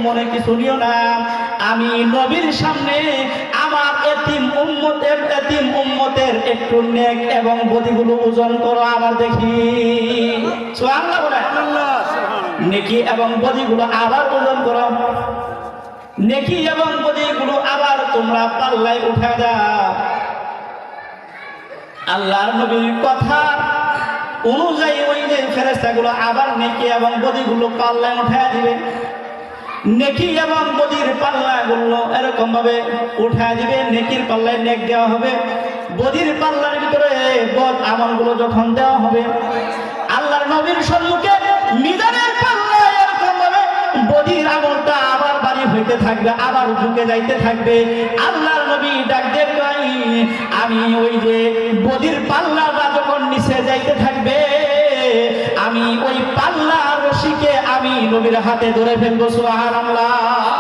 মনে কিছু নিও না। আমি নবীর সামনে আমার এতিম উম্মতের একটু নেক এবং বদিগুলো ওজন করো, আবার দেখি। সুবহানাল্লাহ বলেন। নেকি এবং বদিগুলো আবার ওজন করো, নেকি এবং বদিগুলো আবার তোমরা পাল্লায় উঠা দাও। আল্লাহর নবীর কথা অনুযায়ী ওই যে ফেরেশতাগুলো আবার নেকি এবং বদিগুলো পাল্লায় উঠায় দিবে। নেকি এবং বদির পাল্লাগুলো এরকম ভাবে উঠায় দিবে। নেকির পাল্লায় নেক দেওয়া হবে, বদির পাল্লার ভিতরে বদ আমলগুলো যখন দেওয়া হবে, আল্লাহর নবীর সম্মুখে মিজানের পাল্লায় এরকম ভাবে বদির আমলটা আবার বাড়ি হইতে থাকবে, আবার ঝুঁকে যাইতে থাকবে। আল্লাহর নবী ডাক দিয়ে কয়, আমি ওই যে বদির পাল্লাটা যখন নিচে যাইতে থাকবে, আমি ওই পাল্লা রশিকে আমি নবীর হাতে ধরে ফেলবো। সুবহানাল্লাহ।